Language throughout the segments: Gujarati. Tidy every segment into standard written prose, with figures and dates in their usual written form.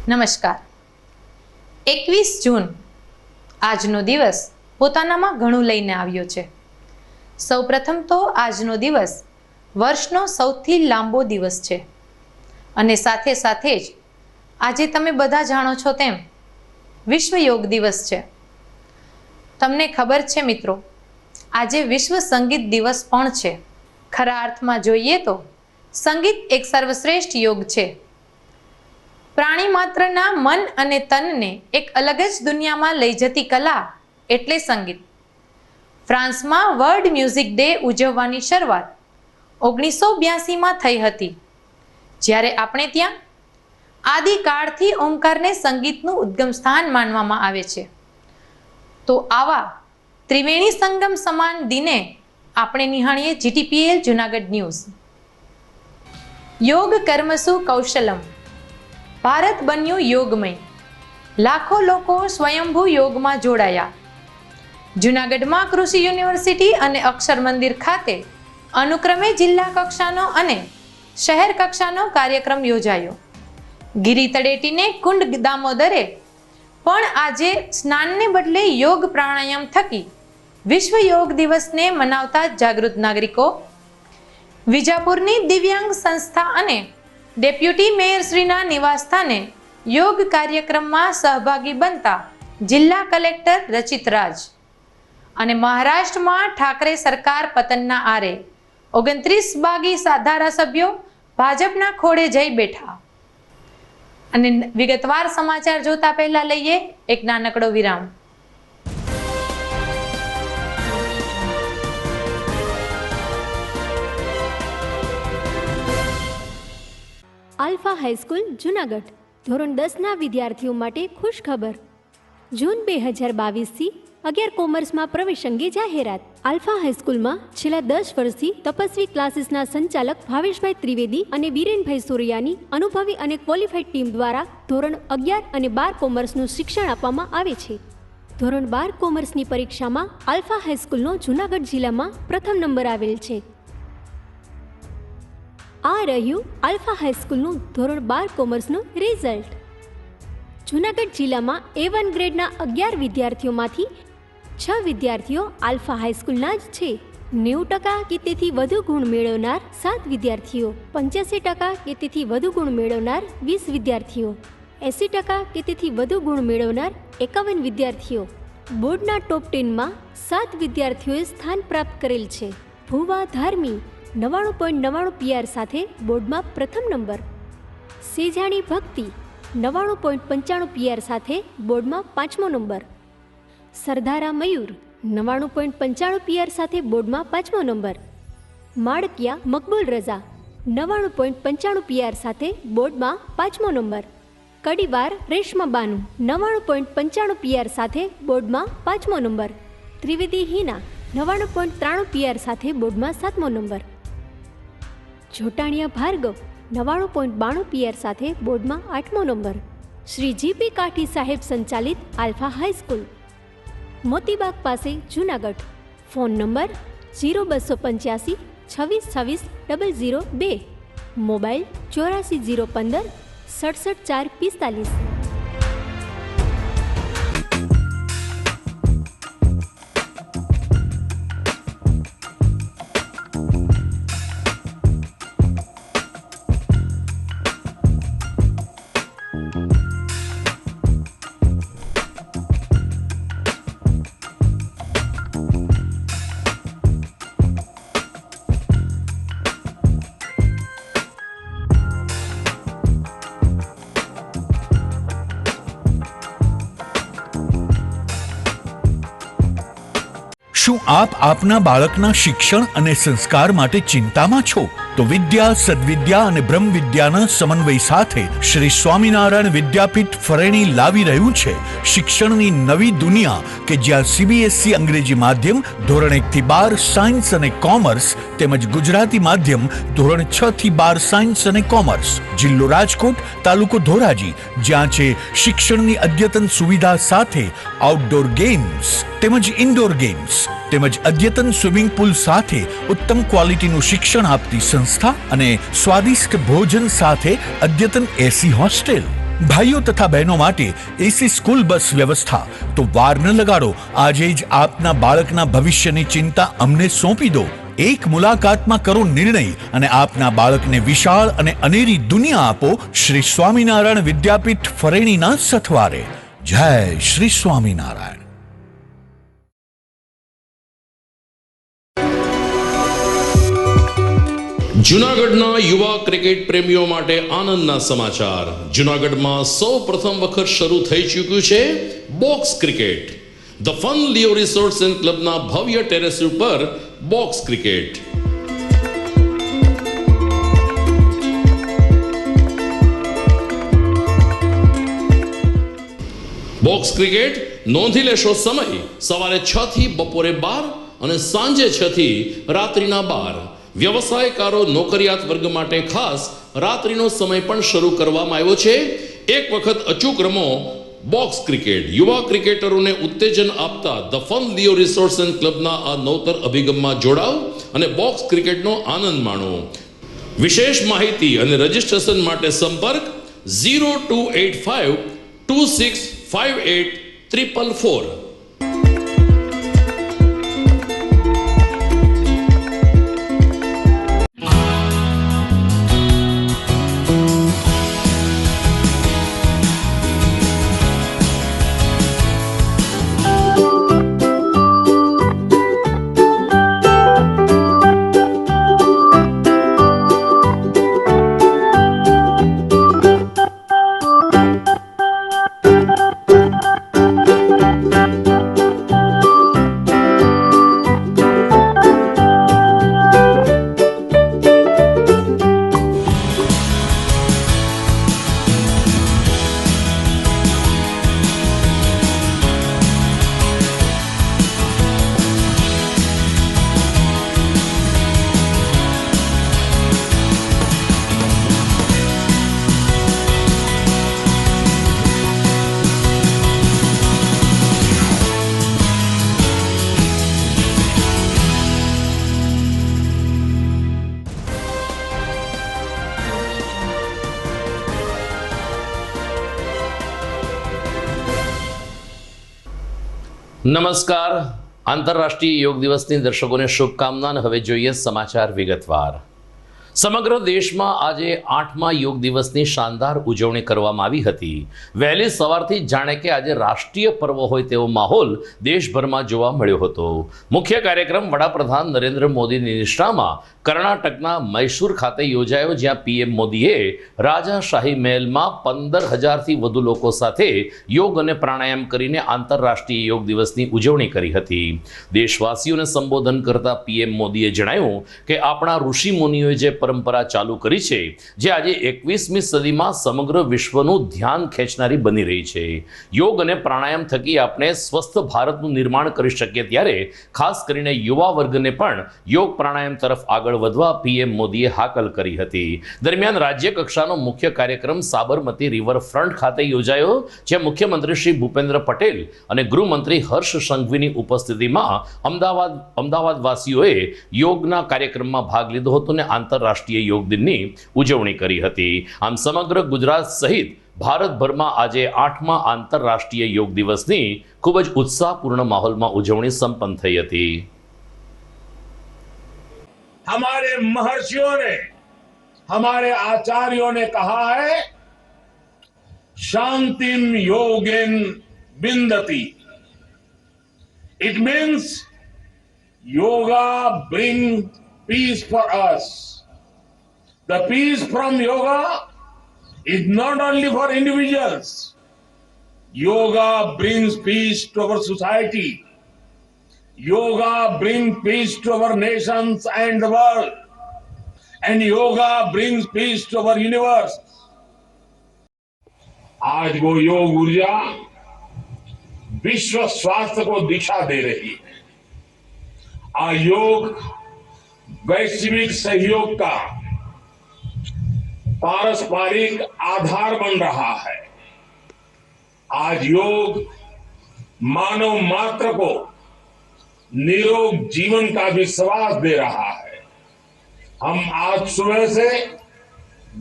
નમસ્કાર. 21 જૂન આજનો દિવસ પોતાનામાં ઘણું લઈને આવ્યો છે. સૌપ્રથમ તો આજનો દિવસ વર્ષનો સૌથી લાંબો દિવસ છે અને સાથે સાથે જ આજે તમે બધા જાણો છો તેમ વિશ્વ યોગ દિવસ છે. તમને ખબર છે મિત્રો, આજે વિશ્વ સંગીત દિવસ પણ છે. ખરા અર્થમાં જોઈએ તો સંગીત એક સર્વશ્રેષ્ઠ યોગ છે. પ્રાણી માત્રના મન અને તનને એક અલગ જ દુનિયામાં લઈ જતી કલા એટલે સંગીત. ફ્રાન્સમાં વર્લ્ડ મ્યુઝિક ડે ઉજવવાની શરૂઆત 1982માં થઈ હતી, જ્યારે આપણે ત્યાં આદિકાળથી ઓમકારને સંગીતનું ઉદ્ગમ સ્થાન માનવામાં આવે છે. તો આવા ત્રિવેણી સંગમ સમાન દિને આપણે નિહાળીએ GTPL જુનાગઢ ન્યૂઝ. યોગ કર્મસુ કૌશલમ. ભારત બન્યું યોગમય. લાખો લોકો સ્વયંભૂ યોગમાં જોડાયા. જૂનાગઢમાં કૃષિ યુનિવર્સિટી અને અક્ષર મંદિર ખાતે અનુક્રમે જિલ્લા કક્ષાનો અને શહેર કક્ષાનો કાર્યક્રમ યોજાયો. ગિરી તળેટીને કુંડ દામોદરે પણ આજે સ્નાનને બદલે યોગ પ્રાણાયામ થકી વિશ્વ યોગ દિવસને મનાવતા જાગૃત નાગરિકો, વિજાપુરની દિવ્યાંગ સંસ્થા અને ડેપ્યુટી મેયરશ્રીના નિવાસસ્થાને યોગ કાર્યક્રમમાં સહભાગી બનતા જિલ્લા કલેક્ટર રચિત રાજ અને મહારાષ્ટ્રમાં ઠાકરે સરકાર પતનના આરે 29 બાગી ધારાસભ્યો ભાજપના ખોળે જઈ બેઠા. અને વિગતવાર સમાચાર જોતા પહેલા લઈએ એક નાનકડો વિરામ. આલ્ફા હાઈસ્કૂલ જુનાગઢ ધોરણ 10ના વિદ્યાર્થીઓ માટે ખુશ ખબર. જૂન 2022થી 11 કોમર્સમાં પ્રવેશ અંગે જાહેરાત. આલ્ફા હાઈસ્કૂલમાં છેલ્લા 10 વર્ષથી તપસ્વી ક્લાસીસના સંચાલક ભાવેશભાઈ ત્રિવેદી અને બીરેનભાઈ સોરૈયાની અનુભવી અને ક્વોલિફાઈડ ટીમ દ્વારા ધોરણ 11 અને 12 કોમર્સનું શિક્ષણ આપવામાં આવે છે. ધોરણ 12 કોમર્સની પરીક્ષામાં આલ્ફા હાઈસ્કૂલનો જુનાગઢ જિલ્લામાં પ્રથમ નંબર આવેલ છે. આ રહ્યું આલ્ફા હાઈસ્કૂલનું ધોરણ 12 કોમર્સનું રિઝલ્ટ. જૂનાગઢ જિલ્લામાં A1 ગ્રેડના 11 વિદ્યાર્થીઓમાંથી 6 વિદ્યાર્થીઓ આલ્ફા હાઈસ્કૂલના જ છે. 90% કે તેથી વધુ ગુણ મેળવનાર 7 વિદ્યાર્થીઓ, 85% કે તેથી વધુ ગુણ મેળવનાર 20 વિદ્યાર્થીઓ, 80% કે તેથી વધુ ગુણ મેળવનાર 51 વિદ્યાર્થીઓ. બોર્ડના ટોપ 10માં 7 વિદ્યાર્થીઓએ સ્થાન પ્રાપ્ત કરેલ છે. ભુવા ધાર્મી 99.99 PR સાથે બોર્ડમાં પ્રથમ નંબર. સેજાણી ભક્તિ 99.95 PR સાથે બોર્ડમાં 5મો નંબર. સરદારા મયુર 99.95 PR સાથે બોર્ડમાં 5મો નંબર. માળકિયા મકબૂલ રઝા 99.95 PR સાથે બોર્ડમાં 5મો નંબર. કડીવાર રેશમા બાનુ 99.95 PR સાથે બોર્ડમાં 5મો નંબર. ત્રિવેદી હિના 99.93 PR સાથે બોર્ડમાં 7મો નંબર. જોટાણિયા ભાર્ગવ 99.92 PR સાથે બોર્ડમાં 8મો નંબર. શ્રી GP કાઠી સાહેબ સંચાલિત આલ્ફા હાઈસ્કૂલ, મોતીબાગ પાસે જૂનાગઢ. Phone number 0285 26 26 002. મોબાઈલ 84 015 67 4 45. શું આપ આપના બાળકના શિક્ષણ અને સંસ્કાર માટે ચિંતામાં છો? તો વિદ્યા, સદવિદ્યા અને બ્રહ્મ વિદ્યાના સમન્વય સાથે શ્રી સ્વામિનારાયણ વિદ્યાપીઠ ફરેણી લાવી રહ્યું છે શિક્ષણની નવી દુનિયા કે જ્યાં CBSE અંગ્રેજી માધ્યમ ધોરણ 1 થી 12 સાયન્સ અને કોમર્સ તેમજ ગુજરાતી માધ્યમ ધોરણ 6 થી 12 સાયન્સ અને કોમર્સ. જિલ્લો રાજકોટ, તાલુકો ધોરાજી, જ્યાં છે શિક્ષણની અદ્યતન સુવિધા સાથે આઉટડોર ગેમ્સ તેમજ ઇન્ડોર ગેમ્સ તેમજ અદ્યતન સ્વિમિંગ પુલ સાથે ઉત્તમ ક્વોલિટીનું શિક્ષણ આપતી સંસ્થા અને સ્વાદિષ્ટ ભોજન સાથે અદ્યતન AC હોસ્ટેલ. ભાઈઓ તથા બહેનો માટે એસી સ્કૂલ બસ વ્યવસ્થા, તો વાર ન લગાડો, આજે જ આપના બાળકના ભવિષ્યની ચિંતા અમને સોંપી દો. એક મુલાકાતમાં કરો નિર્ણય અને આપના બાળકને વિશાળ અને અનેરી દુનિયા આપો. શ્રી સ્વામિનારાયણ વિદ્યાપીઠ ફરેણીના સથવારે. જય શ્રી સ્વામિનારાયણ. જૂનાગઢના યુવા ક્રિકેટ પ્રેમીઓ માટે આનંદના સમાચાર. જૂનાગઢમાં સૌ પ્રથમ વખત શરૂ થઈ ચૂક્યું છે box cricket. The fun Leo resorts and ક્લબના ભવ્ય ટેરેસ ઉપર બોક્સ ક્રિકેટ. બોક્સ ક્રિકેટ નોંધી લેશો સમય સવારે 6 થી બપોરે 12 અને સાંજે 6 થી રાત્રિના 12. વ્યવસાયકારો, નોકરિયાત વર્ગ માટે ખાસ રાત્રિનો સમય પણ શરૂ કરવામાં આવ્યો છે. એક વખત અચૂક રમો બોક્સ ક્રિકેટ. યુવા ક્રિકેટરોને ઉત્તેજન આપતા the fun Leo resorts and ક્લબના આ નવતર અભિગમમાં જોડાઓ અને બોક્સ ક્રિકેટનો આનંદ માણો. વિશેષ માહિતી અને રજીસ્ટ્રેશન માટે સંપર્ક 0285 2658 444. નમસ્કાર. આંતરરાષ્ટ્રીય યોગ દિવસની દર્શકોને શુભકામના. હવે જોઈએ સમાચાર વિગતવાર. સમગ્ર દેશમાં આજે 8મા યોગ દિવસની શાનદાર ઉજવણી કરવામાં આવી હતી. વહેલી સવારથી જાણે કે આજે રાષ્ટ્રીય પર્વ હોય તેવો માહોલ દેશભરમાં જોવા મળ્યો હતો. મુખ્ય કાર્યક્રમ વડાપ્રધાન નરેન્દ્ર મોદીની નિષ્ઠામાં કર્ણાટકના મૈસૂર ખાતે યોજાયો, જ્યાં પીએમ મોદીએ રાજાશાહી મહેલમાં 15,000થી વધુ લોકો સાથે યોગ અને પ્રાણાયામ કરીને આંતરરાષ્ટ્રીય યોગ દિવસની ઉજવણી કરી હતી. દેશવાસીઓને સંબોધન કરતા પીએમ મોદીએ જણાવ્યું કે આપણા ઋષિ મુનિઓએ જે પરંપરા ચાલુ કરી છે, જે આજે 21મી સદીમાં સમગ્ર વિશ્વનું ધ્યાન ખેંચનારી બની રહી છે. યોગ અને પ્રાણાયામ થકી આપણે સ્વસ્થ ભારતનું નિર્માણ કરી શકીએ, ત્યારે ખાસ કરીને યુવા વર્ગને પણ યોગ પ્રાણાયામ તરફ આગળ વધવા પીએમ મોદીએ હાકલ કરી હતી. દરમિયાન રાજ્ય કક્ષાનો મુખ્ય કાર્યક્રમ સાબરમતી રિવરફ્રન્ટ ખાતે યોજાયો, જ્યાં મુખ્યમંત્રી શ્રી ભૂપેન્દ્ર પટેલ અને ગૃહમંત્રી હર્ષ સંઘવીની ઉપસ્થિતિમાં અમદાવાદ વાસીઓએ યોગના કાર્યક્રમમાં ભાગ લીધો હતો અને આંતરરાષ્ટ્રીય યોગ દિનની ઉજવણી કરી હતી. આમ સમગ્ર ગુજરાત સહિત ભારતભરમાં આજે 8મા આંતરરાષ્ટ્રીય યોગ દિવસની ખૂબ જ ઉત્સાહપૂર્ણ માહોલમાં ઉજવણી સંપન્ન થઈ હતી. हमारे महर्षियों ने, हमारे आचार्यों ने कहा है, शांतिम योगेन विन्दति. It means yoga brings peace for us. The peace from yoga is not only for individuals. Yoga brings peace to our society. Yoga brings peace to our nations and the world. And yoga brings peace to our universe. आज वो योग ऊर्जा विश्व स्वास्थ्य को दिशा दे रही है. आ योग वैश्विक सहयोग का पारस्परिक आधार बन रहा है. आज योग मानव मात्र को निरोग जीवन का विश्वास दे रहा है. हम आज सुबह से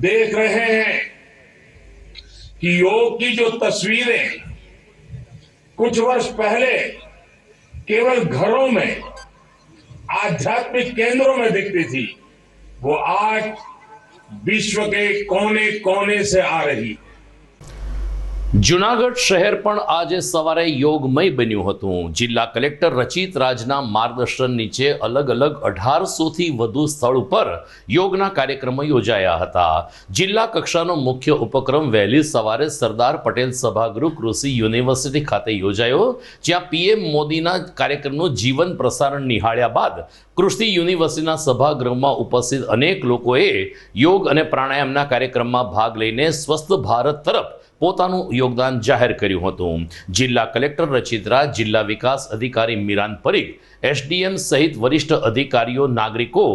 देख रहे हैं कि योग की जो तस्वीरें कुछ वर्ष पहले केवल घरों में, आध्यात्मिक केंद्रों में दिखती थी, वो आज विश्व के कोने कोने से आ रही। જુનાગઢ શહેર પણ આજે સવારે યોગમય બન્યું હતું. જિલ્લા કલેક્ટર રચિત રાજના માર્ગદર્શન નીચે અલગ અલગ 1800થી વધુ સ્થળ ઉપર યોગના કાર્યક્રમો યોજાયા હતા. જિલ્લા કક્ષાનો મુખ્ય ઉપક્રમ વહેલી સવારે સરદાર પટેલ સભાગૃહ કૃષિ યુનિવર્સિટી ખાતે યોજાયો, જ્યાં પીએમ મોદીના કાર્યક્રમનું જીવન પ્રસારણ નિહાળ્યા બાદ કૃષિ યુનિવર્સિટીના સભાગૃહમાં ઉપસ્થિત અનેક લોકોએ યોગ અને પ્રાણાયામના કાર્યક્રમમાં ભાગ લઈને સ્વસ્થ ભારત તરફ પોતાનું યોગદાન જાહેર કર્યું હતું. જિલ્લા કલેક્ટર રચિત રાજ, જિલ્લા વિકાસ અધિકારી મિરાન પરીખ, એસડીએમ સહિત વરિષ્ઠ અધિકારીઓ, નાગરિકો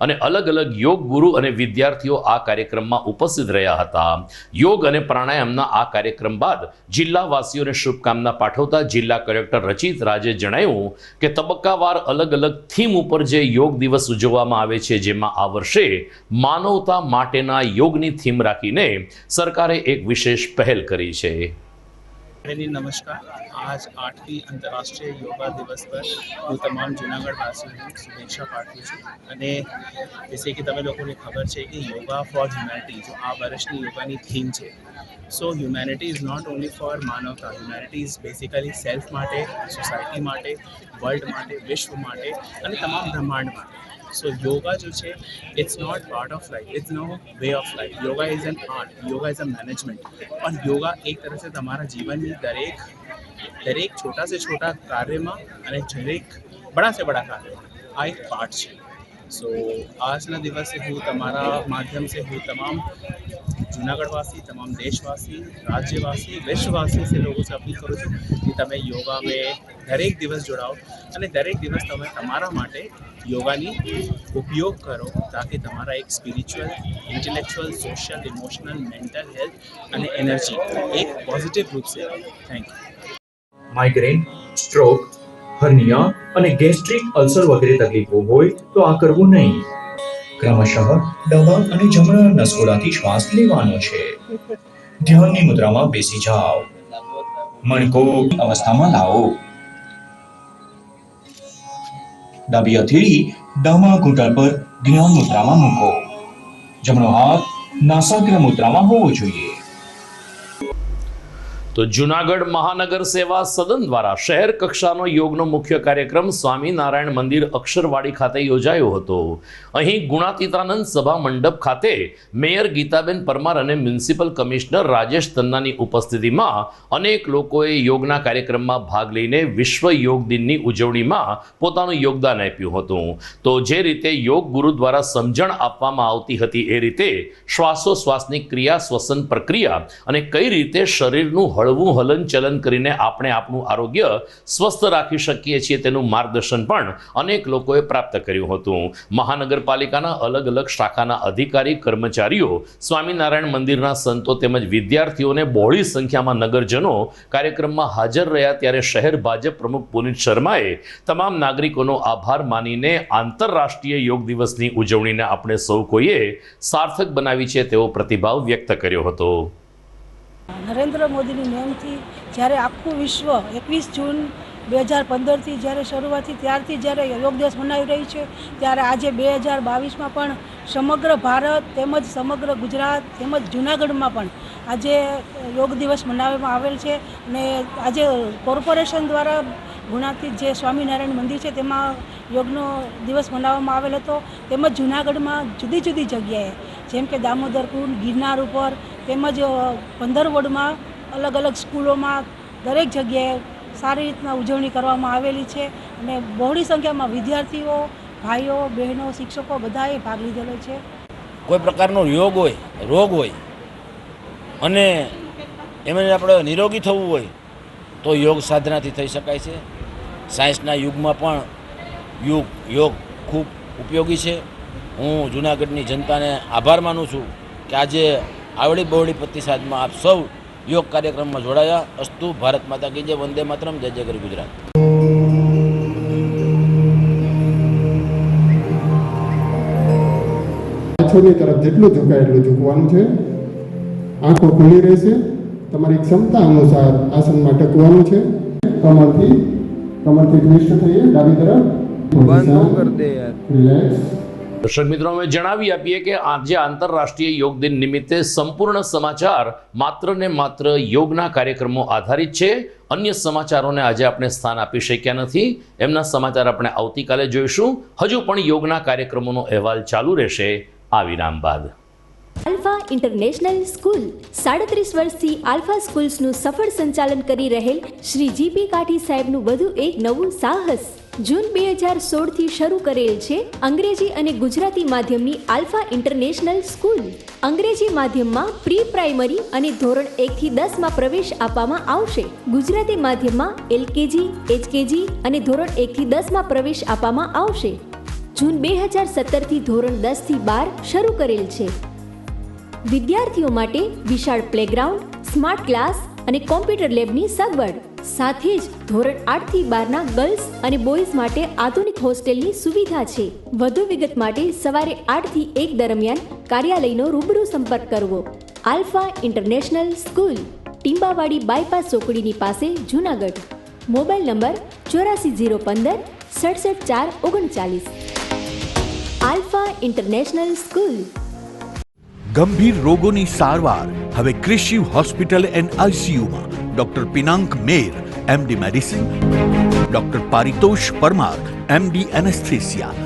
અને અલગ અલગ યોગ ગુરુ અને વિદ્યાર્થીઓ આ કાર્યક્રમમાં ઉપસ્થિત રહ્યા હતા. યોગ અને પ્રાણાયામના આ કાર્યક્રમ બાદ જિલ્લાવાસીઓને શુભકામના પાઠવતા જિલ્લા કલેક્ટર રચિત રાજે જણાવ્યું કે તબક્કાવાર અલગ અલગ થીમ ઉપર જે યોગ દિવસ ઉજવવામાં આવે છે, જેમાં આ વર્ષે માનવતા માટેના યોગની થીમ રાખીને સરકારે એક વિશેષ પહેલ કરી છે. नमस्कार. आज 8મી अंतर्राष्ट्रीय योगा दिवस पर હું તમામ જૂનાગઢ વાસીઓને શુભેચ્છા પાઠવું છું. અને જૈસે કે તમે લોકોને ખબર છે કે યોગા ફોર હ્યુમેનિટી જો આ વર્ષની યોગાની થીમ છે. So humanity is not only for માનવતા, હ્યુમેનિટી ઇઝ બેસિકલી સેલ્ફ માટે, સોસાયટી માટે, વર્લ્ડ માટે, વિશ્વ માટે અને તમામ બ્રહ્માંડ માટે. So yoga जो है it's not part of life, it's no way of life. Yoga is an art, yoga is a management. और योगा एक तरह से તમારા જીવનની દરેક छोटा से छोटा કાર્યમાં અને દરેક बड़ा से बड़ा કાર્યમાં આ એક પાર્ટ છે. સો આજના દિવસે હું તમારા માધ્યમ से હું તમામ જૂનાગઢવાસી, તમામ દેશવાસી, રાજ્યવાસી, વિશ્વવાસી से लोगों से अपील करूँ છું कि તમે યોગા में દરેક દિવસ જોડાઓ અને દરેક દિવસ તમે તમારા માટે યોગાની ઉપયોગ કરો, તાકી તમારા એક spiritual, intellectual, social, emotional, mental health અને એનર્જી એક પોઝિટિવ રૂપ से આવે. Thank you. માઇગ્રેન, સ્ટ્રોક, હર્નિયા અને ગેસ્ટ્રિક અલ્સર વગેરે તકલીફો હોય તો આ કરવું નહીં. ક્રમશઃ ડાબા અને જમણા નસકોડાથી શ્વાસ લેવાનો છે. ધ્યાનની મુદ્રામાં બેસી જાઓ. મણકો અવસ્થામાં લાવો. ડાબી હથેળી ડાબા ઘૂંટણ પર ધ્યાન મુદ્રામાં મૂકો. જમણો હાથ નાસાગ્ર મુદ્રામાં હોવો જોઈએ. તો જુનાગઢ મહાનગર સેવા સદન દ્વારા શહેર કક્ષાનો યોગનો મુખ્ય કાર્યક્રમ સ્વામિનારાયણ મંદિર અક્ષરવાડી ખાતે યોજાયો હતો. અહીં ગુણાતીતાનંદ સભા મંડપ ખાતે મેયર ગીતાબેન પરમાર અને મ્યુનિસિપલ કમિશનર રાજેશ તન્નાની ઉપસ્થિતિમાં અનેક લોકોએ યોગના કાર્યક્રમમાં ભાગ લઈને વિશ્વ યોગ દિનની ઉજવણીમાં પોતાનું યોગદાન આપ્યું હતું. તો જે રીતે યોગ ગુરુ દ્વારા સમજણ આપવામાં આવતી હતી એ રીતે શ્વાસોશ્વાસની ક્રિયા, શ્વસન પ્રક્રિયા અને કઈ રીતે શરીરનું હળવું હલન ચલન કરીને આપણે આપણું આરોગ્ય સ્વસ્થ રાખી શકીએ છીએ તેનું માર્ગદર્શન પણ અનેક લોકોએ પ્રાપ્ત કર્યું હતું. મહાનગરપાલિકાના અલગ અલગ શાખાના અધિકારી, કર્મચારીઓ, સ્વામિનારાયણ મંદિરના સંતો તેમજ વિદ્યાર્થીઓને બહોળી સંખ્યામાં નગરજનો કાર્યક્રમમાં હાજર રહ્યા. ત્યારે શહેર ભાજપ પ્રમુખ પુનિત શર્માએ તમામ નાગરિકોનો આભાર માનીને આંતરરાષ્ટ્રીય યોગ દિવસની ઉજવણીને આપણે સૌ કોઈએ સાર્થક બનાવી છે તેવો પ્રતિભાવ વ્યક્ત કર્યો હતો. નરેન્દ્ર મોદીની નેમથી જ્યારે આખું વિશ્વ 21 જૂન 2015થી જ્યારે શરૂઆતથી ત્યારથી જ્યારે યોગ દિવસ મનાવી રહી છે, ત્યારે આજે 2022માં પણ સમગ્ર ભારત તેમજ સમગ્ર ગુજરાત તેમજ જૂનાગઢમાં પણ આજે યોગ દિવસ મનાવવામાં આવેલ છે. અને આજે કોર્પોરેશન દ્વારા ગુણાતીત જે સ્વામિનારાયણ મંદિર છે તેમાં યોગનો દિવસ મનાવવામાં આવેલ હતો. તેમજ જૂનાગઢમાં જુદી જુદી જગ્યાએ જેમ કે દામોદર કુંડ, ગિરનાર ઉપર તેમજ 15 વોર્ડમાં અલગ અલગ સ્કૂલોમાં દરેક જગ્યાએ સારી રીતના ઉજવણી કરવામાં આવેલી છે. અને બહોળી સંખ્યામાં વિદ્યાર્થીઓ, ભાઈઓ, બહેનો, શિક્ષકો બધાએ ભાગ લીધેલો છે. કોઈ પ્રકારનો યોગ હોય, રોગ હોય અને એમાં આપણે નિરોગી થવું હોય તો યોગ સાધનાથી થઈ શકાય છે. સાયન્સના યુગમાં પણ યોગ ખૂબ ઉપયોગી છે. હું જૂનાગઢની જનતાને આભાર માનું છું કે આજે આવડી બહોળી પ્રતિસાદમાં આપ સૌ યોગ કાર્યક્રમમાં જોડાયા. અસ્તુ. ભારત માતા કી જય. વંદે માતરમ. જય જય ગરી ગુજરાત. પાછળની તરફ જેટલું ઝુકાય એટલું ઝૂકવાનું છે. આંખો ખુલ્લી રહેશે તમારી ક્ષમતા અનુસાર આસનમાં ટકવાનું છે. કમરથી ટ્વિસ્ટ થઈએ ડાબી તરફ. રિલેક્સ. દર્શક મિત્રો, અમે જણાવી આપીએ કે આજે આંતરરાષ્ટ્રીય યોગ દિન નિમિત્તે સંપૂર્ણ સમાચાર માત્ર ને માત્ર યોગના કાર્યક્રમો આધારિત છે. અન્ય સમાચારોને આજે આપણે સ્થાન આપી શક્યા નથી. એમના સમાચાર આપણે આવતીકાલે જોઈશું. હજુ પણ યોગના કાર્યક્રમોનો અહેવાલ ચાલુ રહેશે આ વિરામ બાદ. આલ્ફા ઇન્ટરનેશનલ સ્કૂલ 37 વર્ષથી આલ્ફા સ્કૂલ્સનું સફળ સંચાલન કરી રહેલ શ્રી જીપી કાઠી સાહેબનું વધુ એક નવું સાહસ. જૂન 2016થી શરૂ કરેલ છે અંગ્રેજી અને ગુજરાતી માધ્યમની આલ્ફા ઇન્ટરનેશનલ સ્કૂલ. અંગ્રેજી માધ્યમમાં પ્રી પ્રાઇમરી અને ધોરણ 1થી 10માં પ્રવેશ આપવામાં આવશે. ગુજરાતી માધ્યમમાં એલકેજી, એચકેજી અને ધોરણ 1થી 10માં પ્રવેશ આપવામાં આવશે. જૂન 2017થી ધોરણ 10થી 12 શરૂ કરેલ છે. વિદ્યાર્થીઓ માટે વિશાળ પ્લેગ્રાઉન્ડ, સ્માર્ટ ક્લાસ અને કોમ્પ્યુટર લેબની સગવડ, સાથે જ ધોરણ 8 થી 12ના ગર્લ્સ અને બોયઝ માટે આધુનિક હોસ્ટેલની સુવિધા છે. વધુ વિગત માટે સવારે 8 થી 1 દરમિયાન કાર્યાલયનો રૂબરૂ સંપર્ક કરવો. Alpha international school, Timbavadi bypass ચોકડીની પાસે, Junagadh. Mobile number 84 015 67 4 39. Alpha international school. ગંભીર રોગોની સારવાર હવે ક્રિશિવ હોસ્પિટલ એન્ડ આઈસીયુમાં. Doctor Pinank Mer, MD medicine, doctor Paritosh Parmar, MD anaesthesia.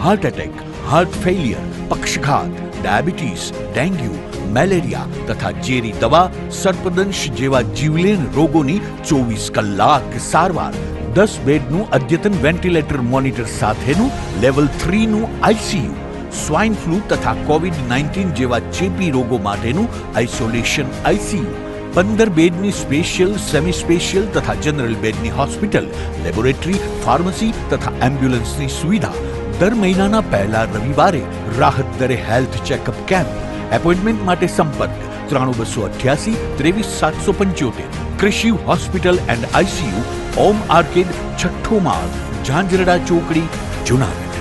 Heart attack, heart failure, પક્ષઘાત, ડાયાબિટીસ, ડેન્ગ્યુ, મેલેરિયા તથા ઝેરી દવા, સર્પદંશ જેવા જીવલેણ રોગોની 24 કલાક સારવાર. 10 બેડનું અદ્યતન વેન્ટિલેટર મોનિટર સાથેનું લેવલ 3નું આઈસીયુ. સ્વાઇન ફ્લૂ તથા કોવિડ-19 જેવા ચેપી રોગો માટેનું આઇસોલેશન આઈસીયુ. 15 બેડની સ્પેશિયલ, સેમી સ્પેશિયલ તથા જનરલ બેડની હોસ્પિટલ, લેબોરેટરી, ફાર્મસી તથા એમ્બ્યુલન્સની સુવિધા. દર મહિનાના પહેલા રવિવારે રાહત દરે હેલ્થ ચેકઅપ કેમ્પ. એપોઇન્ટમેન્ટ માટે સંપર્ક 9288 23775. Krishiv hospital and ICU, Om arcade, છઠ્ઠો માળ, ઝાંઝરડા ચોકડી, જૂનાગઢ.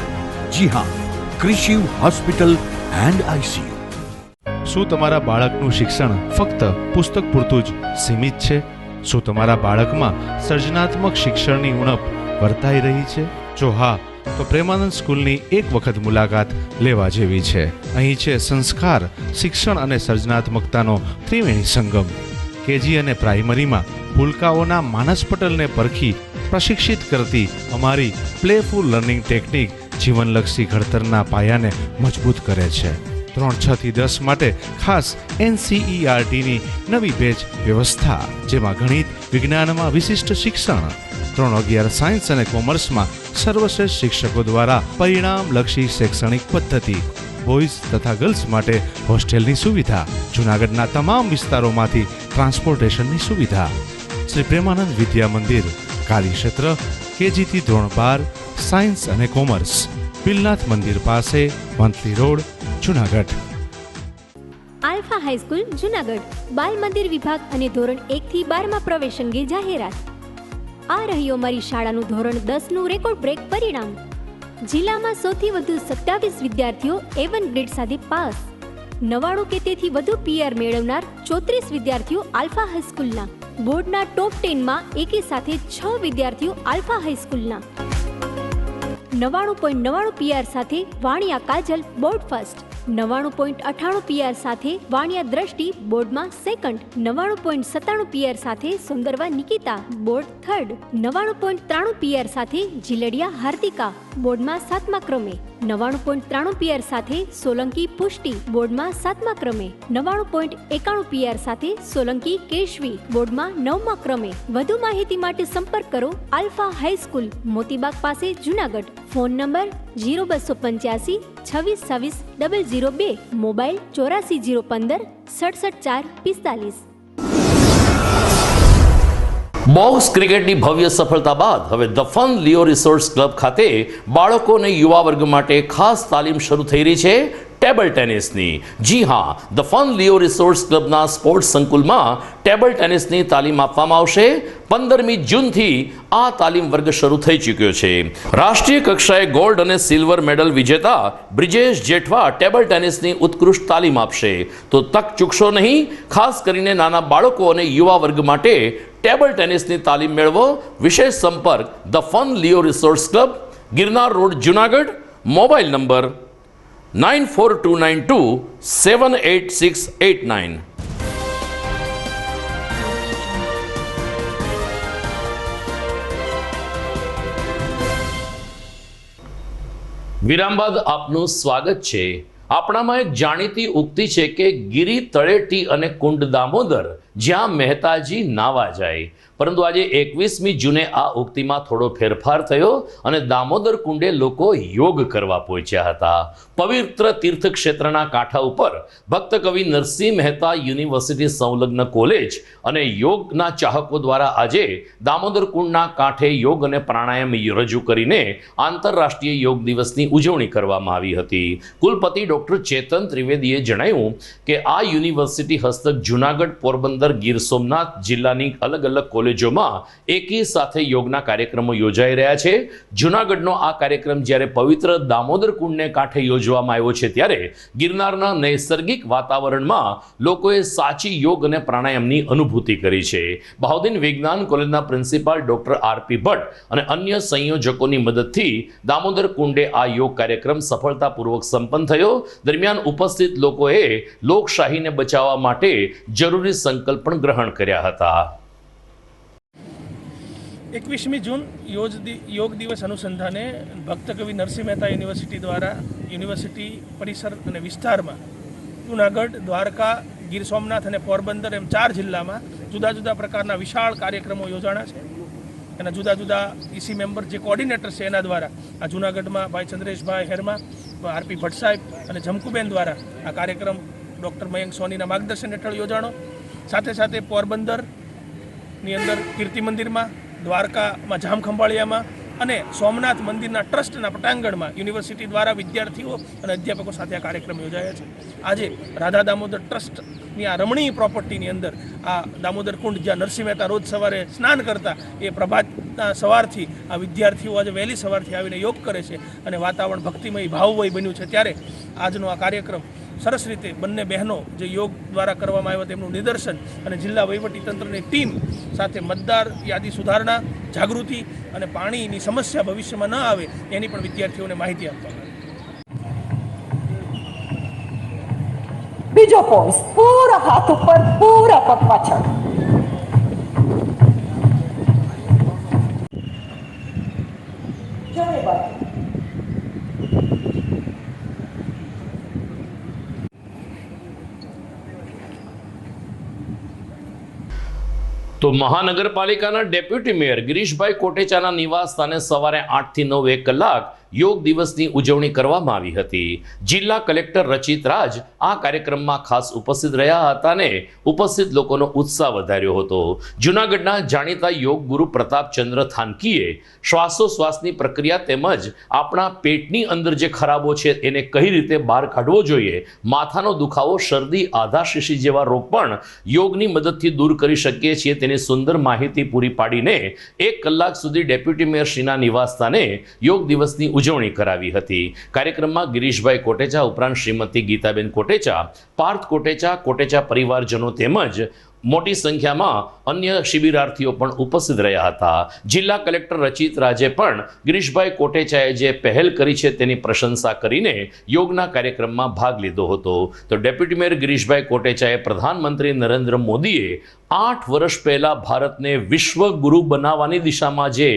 જી હા, ક્રિશિવ હોસ્પિટલ એન્ડ આઈસીયુ. શું તમારા બાળકનું શિક્ષણ ફક્ત પુસ્તક પૂરતું જ સીમિત છે? શું તમારા બાળકમાં સર્જનાત્મક શિક્ષણની ઉણપ વર્તાઈ રહી છે? જો હા, તો પ્રેમાનંદ સ્કૂલની એક વખત મુલાકાત લેવા જેવી છે. અહીં છે સંસ્કાર, શિક્ષણ અને સર્જનાત્મકતાનો ત્રિવેણી સંગમ. કેજી અને પ્રાઇમરીમાં ભૂલકાઓના માનસપટલને પરખી પ્રશિક્ષિત કરતી અમારી પ્લેફુલ લર્નિંગ ટેકનિક જીવનલક્ષી ઘડતરના પાયાને મજબૂત કરે છે. 3-6 થી 10 માટે ખાસ NCERTની નવી બેચ વ્યવસ્થા, જેમાં ગણિત, વિજ્ઞાનમાં વિશિષ્ટ શિક્ષણ. 3-11 સાયન્સ અને કોમર્સમાં સર્વશ્રેષ્ઠ શિક્ષકો દ્વારા પરિણામલક્ષી શૈક્ષણિક પદ્ધતિ. બોયઝ તથા ગર્લ્સ માટે હોસ્ટેલની સુવિધા. જૂનાગઢના તમામ વિસ્તારોમાંથી ટ્રાન્સપોર્ટેશનની સુવિધા. શ્રી પ્રેમાનંદ વિદ્યા મંદિર, કાર્યક્ષેત્ર કેજીથી ધોરણ 12, સાયન્સ અને કોમર્સ, પિલનાથ મંદિર પાસે, monthly road, Junagadh. Alpha high school, Junagadh. બાલ મંદિર વિભાગ અને ધોરણ 1 થી 12માં પ્રવેશ અંગે જાહેરાત. આ રહ્યું અમારી શાળાનું ધોરણ 10નું રેકોર્ડ બ્રેક પરિણામ. જિલ્લામાં સૌથી વધુ 27 વિદ્યાર્થીઓ A1 ગ્રેડ સાથે પાસ. 99 કે તેથી વધુ PR મેળવનાર 34 વિદ્યાર્થીઓ આલ્ફા હાઈસ્કૂલના. બોર્ડના ટોપ 10માં એકી સાથે 6 વિદ્યાર્થીઓ આલ્ફા હાઈસ્કૂલના. 99.99 PR સાથે વાણિયા કાજલ બોર્ડ ફર્સ્ટ. 99.98 PR સાથે વાણિયા દ્રષ્ટિ બોર્ડમાં સેકન્ડ. 99.97 PR સાથે Sundarva Nikita board third. 99.93 PR સાથે જીલડિયા હાર્દિકા બોર્ડમાં 7મા ક્રમે. 99.93 PR સાથે સોલંકી પુષ્ટિ બોર્ડમાં 7મા ક્રમે. 99.91 PR સાથે સોલંકી કેશવી બોર્ડમાં 9મા ક્રમે. વધુ માહિતી માટે સંપર્ક કરો આલ્ફા હાઈસ્કૂલ, મોતીબાગ પાસે, Junagadh. Phone number 0285 26 26 002. Mobile 84 015 67 4 45. Box ક્રિકેટની ભવ્ય સફળતા બાદ હવે the fun Leo resorts club ખાતે બાળકો અને યુવા વર્ગ માટે ખાસ તાલીમ શરૂ થઈ રહી છે. ટેબલ ટેનિસની. જી હા, ધ ફન લિયો રિસોર્સ ક્લબના સ્પોર્ટ્સ સંકુલમાં ટેબલ ટેનિસની તાલીમ આપવામાં આવશે. 15મી જૂનથી આ તાલીમ વર્ગ શરૂ થઈ ચૂક્યો છે. રાષ્ટ્રીય કક્ષાએ ગોલ્ડ અને સિલ્વર મેડલ વિજેતા બ્રિજેશ જેઠવા ટેબલ ટેનિસની ઉત્કૃષ્ટ તાલીમ આપશે. તો તક ચૂકશો નહીં. ખાસ કરીને નાના બાળકો અને યુવા વર્ગ માટે ટેબલ ટેનિસની તાલીમ મેળવો. વિશેષ સંપર્ક the fun Leo resource club, Girnar road, Junagadh. Mobile number 9429278689. વિરામ બાદ આપનું સ્વાગત છે. આપણામાં એક જાણીતી ઉક્તિ છે કે ગિરી તળેટી અને કુંડ દામોદર, જ્યાં મહેતાજી નાવા જાય. પરંતુ આજે 21મી જૂને આ ઉક્તિમાં થોડો ફેરફાર થયો અને દામોદર કુંડે લોકો યોગ કરવા પહોંચ્યા હતા. પવિત્ર તીર્થ ક્ષેત્રના કાંઠા ઉપર ભક્ત કવિ નરસિંહ મહેતા યુનિવર્સિટી સંલગ્ન કોલેજ અને યોગના ચાહકો દ્વારા આજે દામોદર કુંડના કાંઠે યોગ અને પ્રાણાયામ રજૂ કરીને આંતરરાષ્ટ્રીય યોગ દિવસની ઉજવણી કરવામાં આવી હતી. કુલપતિ ડોક્ટર ચેતન ત્રિવેદીએ જણાવ્યું કે આ યુનિવર્સિટી હસ્તક જુનાગઢ, પોરબંદર, ગીર સોમનાથ જિલ્લાની અલગ અલગ કોલેજોમાં એકી સાથે યોગના કાર્યક્રમો યોજાઈ રહ્યા છે. જુનાગઢનો આ કાર્યક્રમ જ્યારે પવિત્ર દામોદર કુંડને કાંઠે યોજવામાં આવ્યો છે, ત્યારે ગિરનારના નૈસર્ગિક વાતાવરણમાં લોકોએ સાચી યોગ અને પ્રાણાયામની અનુભૂતિ કરી છે. બહાઉદ્દીન વિજ્ઞાન કોલેજના પ્રિન્સિપાલ ડોક્ટર આરપી ભટ્ટ અને અન્ય સંયોજકોની મદદથી દામોદર કુંડે આ યોગ કાર્યક્રમ સફળતાપૂર્વક સંપન્ન થયો. દરમિયાન ઉપસ્થિત લોકોએ લોકશાહીને બચાવવા માટે જરૂરી સંકલ્પ પણ ગ્રહણ કર્યા હતા. 21મી જૂન યોગ દિવસ અનુસંધાને ભક્ત કવિ નરસિંહ મહેતા યુનિવર્સિટી દ્વારા યુનિવર્સિટી પરિસર અને વિસ્તારમાં જૂનાગઢ, દ્વારકા, ગીર સોમનાથ અને પોરબંદર એમ 4 જિલ્લામાં જુદા જુદા પ્રકારના વિશાળ કાર્યક્રમો યોજાણા છે. એના જુદા જુદા ઈસી મેમ્બર જે કોર્ડિનેટર છે એના દ્વારા આ જૂનાગઢમાં ભાઈ ચંદ્રેશભાઈ હેરમા, આરપી ભટ્ટ સાહેબ અને જમકુબેન દ્વારા આ કાર્યક્રમ ડૉક્ટર મયંક સોનીના માર્ગદર્શન હેઠળ યોજાણો. સાથે સાથે પોરબંદરની અંદર કીર્તિ મંદિરમાં, દ્વારકામાં જામખંભાળિયામાં અને સોમનાથ મંદિરના ટ્રસ્ટના પટાંગણમાં યુનિવર્સિટી દ્વારા વિદ્યાર્થીઓ અને અધ્યાપકો સાથે આ કાર્યક્રમ યોજાયા છે. આજે રાધા દામોદર ટ્રસ્ટની આ રમણીય પ્રોપર્ટીની અંદર આ દામોદર કુંડ, જ્યાં નરસિંહ મહેતા રોજ સવારે સ્નાન કરતા, એ પ્રભાતના સવારથી આ વિદ્યાર્થીઓ આજે વહેલી સવારથી આવીને યોગ કરે છે અને વાતાવરણ ભક્તિમય, ભાવમય બન્યું છે. ત્યારે આજનો આ કાર્યક્રમ સરસ રીતે બંને બહેનો જે યોગ દ્વારા કરવામાં આવ્યો તેમનું નિદર્શન અને જિલ્લા વહીવટીતંત્રની ટીમ સાથે મતદાર યાદી સુધારણા, જાગૃતિ અને પાણીની સમસ્યા ભવિષ્યમાં ન આવે એની પણ વિદ્યાર્થીઓને માહિતી આપવામાં આવી. બીજો પોઝ, પૂરા હાથ ઉપર, પૂરા પગ પાછળ. જમણી બાજુ. તો મહાનગરપાલિકાના ડેપ્યુટી મેયર ગિરીશભાઈ કોટેચાના નિવાસ સ્થાને સવારે 8 થી 9 1 કલાક યોગ દિવસની ઉજવણી કરવામાં આવી હતી. જિલ્લા કલેક્ટર રચિત રાજ આ કાર્યક્રમમાં ખાસ ઉપસ્થિત રહ્યા હતા અને ઉપસ્થિત લોકોનો ઉત્સાહ વધાર્યો હતો. જૂનાગઢના જાણીતા યોગ ગુરુ પ્રતાપચંદ્ર થાનકીએ શ્વાસોશ્વાસની પ્રક્રિયા તેમજ આપણા પેટની અંદર જે ખરાબો છે એને કઈ રીતે બહાર કાઢવો જોઈએ, માથાનો દુખાવો, શરદી, આધાશીશી જેવા રોગ પણ યોગની મદદથી દૂર કરી શકીએ છીએ તેની સુંદર માહિતી પૂરી પાડીને 1 કલાક સુધી ડેપ્યુટી મેયર શ્રીના નિવાસ સ્થાને યોગ દિવસની ઉજવણી કરાવી હતી. કાર્યક્રમમાં ગિરીશભાઈ કોટેચા ઉપરાંત શ્રીમતી ગીતાબેન કોટેચા, પાર્થ કોટેચા, કોટેચા પરિવારજનો તેમજ મોટી સંખ્યામાં અન્ય શિબિરાર્થીઓ પણ ઉપસ્થિત રહ્યા હતા. જિલ્લા કલેક્ટર રચિત રાજે પણ ગિરીશભાઈ કોટેચાએ જે પહેલ કરી છે તેની પ્રશંસા કરીને યોગના કાર્યક્રમમાં ભાગ લીધો હતો. તો ડેપ્યુટી મેયર ગિરીશભાઈ કોટેચાએ પ્રધાનમંત્રી નરેન્દ્ર મોદીએ 8 વર્ષ પહેલા ભારતને વિશ્વ ગુરુ બનાવવાની દિશામાં જે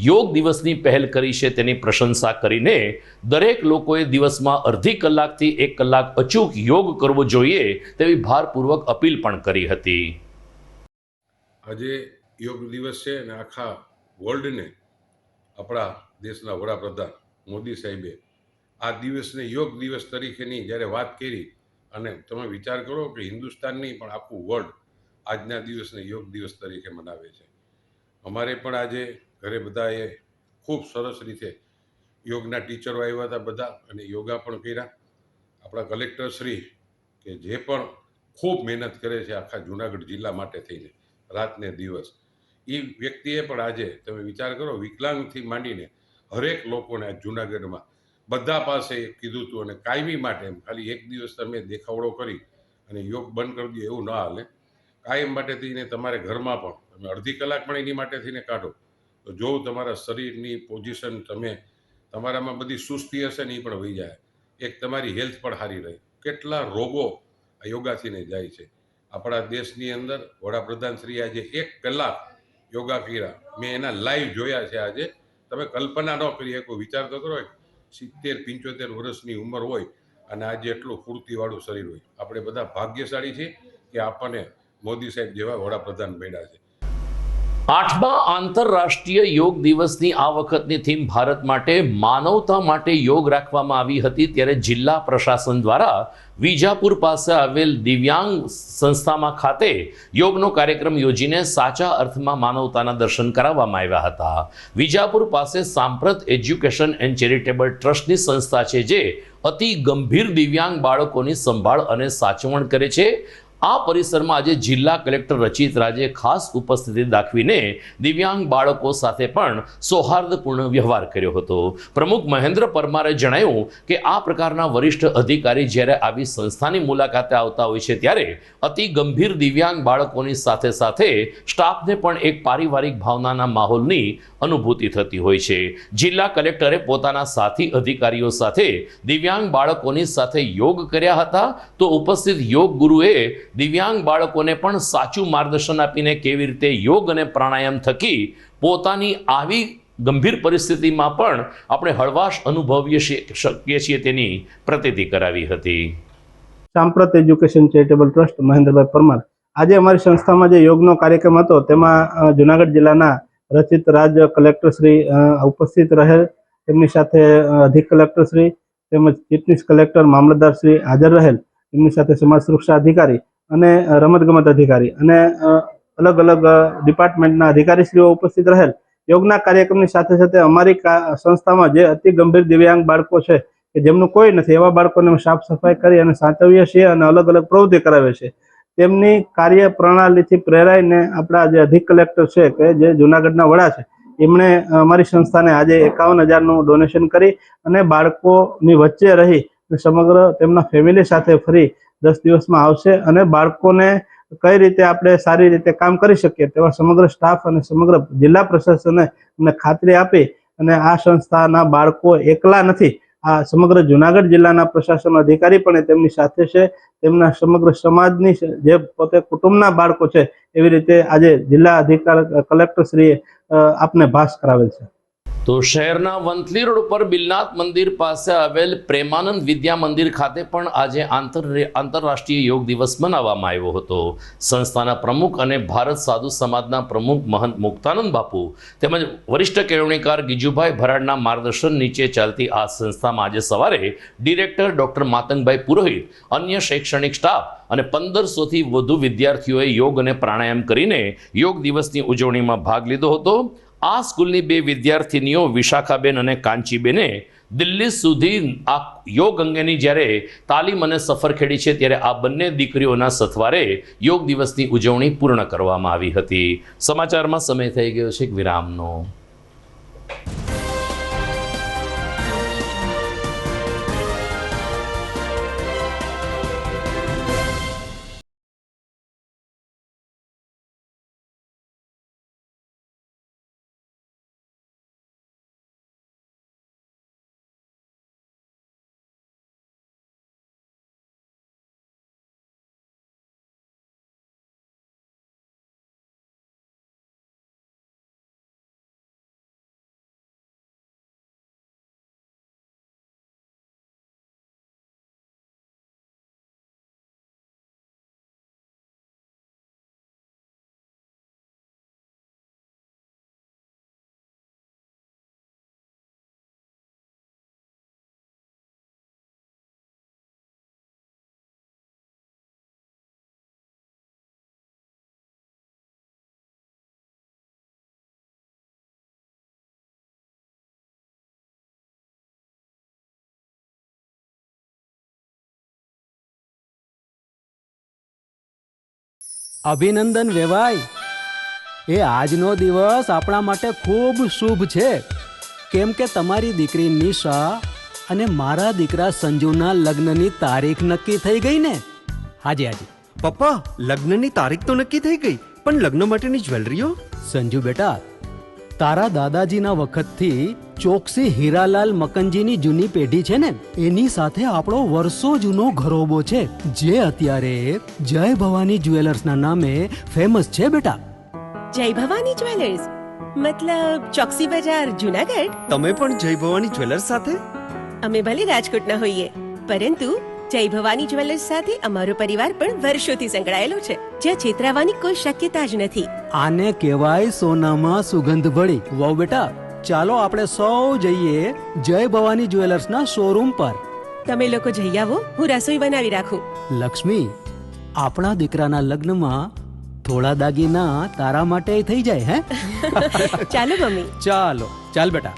યોગ દિવસની પહેલ કરી છે તેની પ્રશંસા કરીને દરેક લોકોએ દિવસમાં અડધી કલાકથી 1 કલાક અચૂક યોગ કરવો જોઈએ તેવી ભારપૂર્વક અપીલ પણ કરી હતી. આજે યોગ દિવસ છે અને આખા વર્લ્ડને આપણા દેશના વડાપ્રધાન મોદી સાહેબે આ દિવસને યોગ દિવસ તરીકેની જ્યારે વાત કરી, અને તમે વિચાર કરો કે હિન્દુસ્તાનની પણ આખું વર્લ્ડ આજના દિવસને યોગ દિવસ તરીકે મનાવે છે. અમારે પણ આજે ઘરે બધાએ ખૂબ સરસ રીતે યોગના ટીચરો આવ્યા હતા બધા, અને યોગા પણ કર્યા. આપણા કલેક્ટરશ્રી કે જે પણ ખૂબ મહેનત કરે છે આખા જુનાગઢ જિલ્લા માટે થઈને રાત ને દિવસ, એ વ્યક્તિએ પણ આજે તમે વિચાર કરો વિકલાંગથી માંડીને હરેક લોકોને આ જુનાગઢમાં બધા પાસે કીધું હતું અને કાયમી માટે એમ ખાલી એક દિવસ તમે દેખાવડો કરી અને યોગ બંધ કરી દો એવું ના હાલે. કાયમ માટે થઈને તમારે ઘરમાં પણ તમે અડધી કલાક પણ એની માટે થઈને કાઢો તો જો તમારા શરીરની પોઝિશન તમે તમારામાં બધી સુસ્તી હશે ને એ પણ વહી જાય, એક તમારી હેલ્થ પણ સારી રહે. કેટલા રોગો આ યોગાથીને જાય છે. આપણા દેશની અંદર વડાપ્રધાન શ્રી આજે 1 કલાક યોગા કર્યા, મેં એના લાઈવ જોયા છે. આજે તમે કલ્પના ન કરી શકો, વિચાર તો કરો 70-75 વર્ષની ઉંમર હોય અને આજે એટલું ફૂર્તિવાળું શરીર હોય. આપણે બધા ભાગ્યશાળી છીએ કે આપણને મોદી સાહેબ જેવા વડાપ્રધાન મળ્યા છે. 8મા આંતરરાષ્ટ્રીય યોગ દિવસની આ વખતની થીમ ભારત માટે માનવતા માટે યોગ રાખવામાં આવી હતી. ત્યારે જિલ્લા પ્રશાસન દ્વારા વિજાપુર પાસે આવેલ દિવ્યાંગ સંસ્થામાં ખાતે યોગનો કાર્યક્રમ યોજીને સાચા અર્થમાં માનવતાના દર્શન કરાવવામાં આવ્યા હતા. વિજાપુર પાસે સાંપ્રત એજ્યુકેશન એન્ડ ચેરિટેબલ ટ્રસ્ટની સંસ્થા છે જે અતિ ગંભીર દિવ્યાંગ બાળકોની સંભાળ અને સાચવણ કરે છે. આ પરિસરમાં આજે જિલ્લા કલેક્ટર રચિત રાજે ખાસ ઉપસ્થિતિ દાખવીને દિવ્યાંગ બાળકો સાથે પણ સૌહાર્દપૂર્ણ વ્યવહાર કર્યો હતો. પ્રમુખ મહેન્દ્ર પરમારે જણાવ્યું કે આ પ્રકારના વરિષ્ઠ અધિકારી જ્યારે આવી સંસ્થાની મુલાકાતે આવતા હોય છે ત્યારે અતિ ગંભીર દિવ્યાંગ બાળકોની સાથે સાથે સ્ટાફને પણ એક પારિવારિક ભાવનાના માહોલની અનુભૂતિ થતી હોય છે. જિલ્લા કલેક્ટરે પોતાના સાથી અધિકારીઓ સાથે દિવ્યાંગ બાળકોની સાથે યોગ કર્યા હતા તો ઉપસ્થિત યોગ ગુરુએ દિવ્યાંગ બાળકોને પણ સાચું માર્ગદર્શન આપીને કેવી રીતે યોગ અને પ્રાણાયામ થકી પોતાની આવી ગંભીર પરિસ્થિતિમાં પણ આપણે હળવાશ અનુભવી શકીએ છીએ તેની પ્રતીતિ કરાવી હતી. સાંપ્રત એજ્યુકેશન ચેરિટેબલ ટ્રસ્ટ મહેન્દ્રભાઈ પરમાર. આજે અમારી સંસ્થામાં જે યોગનો કાર્યક્રમ હતો તેમાં જુનાગઢ જિલ્લાના રચિત રાજ કલેક્ટરશ્રી ઉપસ્થિત રહેલ, તેમની સાથે અધિક કલેક્ટરશ્રી તેમજ ચીફ કલેક્ટર મામલતદારશ્રી હાજર રહેલ, તેમની સાથે સમાજ સુરક્ષા અધિકારી અને રમતગમત અધિકારી અને અલગ અલગ ડિપાર્ટમેન્ટના અધિકારીશ્રીઓ ઉપસ્થિત રહેલ. યોગના કાર્યક્રમની સાથે સાથે અમારી સંસ્થામાં જે અતિ ગંભીર દિવ્યાંગ બાળકો છે કે જેમનું કોઈ નથી એવા બાળકોને સાફ સફાઈ કરી અને સાચવીએ છીએ અને અલગ અલગ પ્રવૃત્તિ કરાવે છે. તેમની કાર્ય પ્રણાલીથી પ્રેરાઈને આપણા જે અધિક કલેક્ટર છે કે જે જુનાગઢના વડા છે એમણે અમારી સંસ્થાને આજે 51,000નું ડોનેશન કરી અને બાળકોની વચ્ચે રહી સમગ્ર તેમના ફેમિલી સાથે ફરી 10 દિવસમાં આવશે અને બાળકોને કઈ રીતે આપણે સારી રીતે કામ કરી શકીએ તેવા સમગ્ર સ્ટાફ અને સમગ્ર જિલ્લા પ્રશાસને અમને ખાતરી આપી અને આ સંસ્થાના બાળકો એકલા નથી, આ સમગ્ર જુનાગઢ જિલ્લાના પ્રશાસન અધિકારી પણ તેમની સાથે છે. તેમના સમગ્ર સમાજની જે પોતે કુટુંબના બાળકો છે એવી રીતે આજે જિલ્લા કલેક્ટરશ્રીએ આપને ભાસ કરાવેલ છે. તો શહેરના વંથલી રોડ ઉપર બિલનાથ મંદિર પાસે આવેલ પ્રેમાનંદ વિદ્યા મંદિર ખાતે પણ આજે આંતરરાષ્ટ્રીય યોગ દિવસ મનાવવામાં આવ્યો હતો. સંસ્થાના પ્રમુખ અને ભારત સાધુ સમાજના પ્રમુખ મહંત મુક્તાનંદ બાપુ તેમજ વરિષ્ઠ કેળવણીકાર ગીજુભાઈ ભરાડના માર્ગદર્શન નીચે ચાલતી આ સંસ્થામાં આજે સવારે ડિરેક્ટર ડોક્ટર માતંગભાઈ પુરોહિત, અન્ય શૈક્ષણિક સ્ટાફ અને 1500થી વધુ વિદ્યાર્થીઓએ યોગ અને પ્રાણાયામ કરીને યોગ દિવસની ઉજવણીમાં ભાગ લીધો હતો. આ સ્કૂલની 2 વિદ્યાર્થીનીઓ વિશાખાબેન અને કાંચીબેને દિલ્હી સુધી આ યોગ અંગેની જ્યારે તાલીમ અને સફર ખેડી છે ત્યારે આ બંને દીકરીઓના સથવારે યોગ દિવસની ઉજવણી પૂર્ણ કરવામાં આવી હતી. સમાચારમાં સમય થઈ ગયો છે એક વિરામનો. અભિનંદન વેવાઈ. એ આજનો દિવસ આપણા માટે ખૂબ શુભ છે, કેમ કે તમારી દીકરી નિશા અને મારા દીકરા સંજુના લગ્નની તારીખ નક્કી થઈ ગઈ ને. હાજી હાજી. પપ્પા, લગ્નની તારીખ તો નક્કી થઈ ગઈ, પણ લગ્ન માટેની જ્વેલરીઓ? સંજુ બેટા, તારા દાદાજીના વખતથી ચોકસી હીરાલાલ મકનજીની જૂની પેઢી છે ને, એની સાથે આપણો વર્ષો જૂનો ઘરોબો છે, જે અત્યારે જય ભવાની જ્વેલર્સના નામે ફેમસ છે બેટા. જય ભવાની જ્વેલર્સ મતલબ ચોકસી બજાર, જુનાગઢ? તમે પણ જય ભવાની જ્વેલર્સ સાથે? અમે ભલે રાજકોટના હોઈએ, પરંતુ જય ભવાની જ્વેલર્સ સાથે અમારો પરિવાર પણ વર્ષોથી સંકળાયેલો છે, જ્યાં છેતરાવાની કોઈ શક્યતા જ નથી. આને કહેવાય સોનામાં સુગંધ ભળી. વાવ બેટા, ચાલો આપણે સૌ જઈએ જય ભવાની જ્વેલર્સના શોરૂમ પર. તમે લોકો જઈ આવો, હું રસોઈ બનાવી રાખું. લક્ષ્મી, આપણા દીકરાના લગ્નમાં થોડા દાગીના તારા માટે થઈ જાય. હે ચાલો મમ્મી. ચાલો ચાલ બેટા.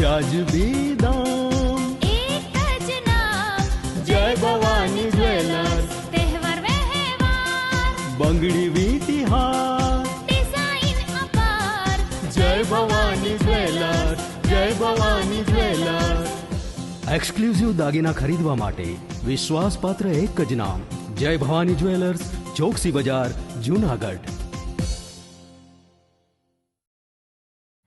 વ્યાજબી દામ, એક જ નામ, જય ભવાની જ્વેલર્સ. તહેવાર વ્યવહાર, બંગડી વીટી હાર, ડિઝાઇન અપાર, જય ભવાની જ્વેલર્સ, જય ભવાની જ્વેલર્સ. એક્સક્લુઝિવ દાગીના ખરીદવા માટે વિશ્વાસપાત્ર એક જ નામ, જય ભવાની જ્વેલર્સ, ચોકસી બજાર, જુનાગઢ.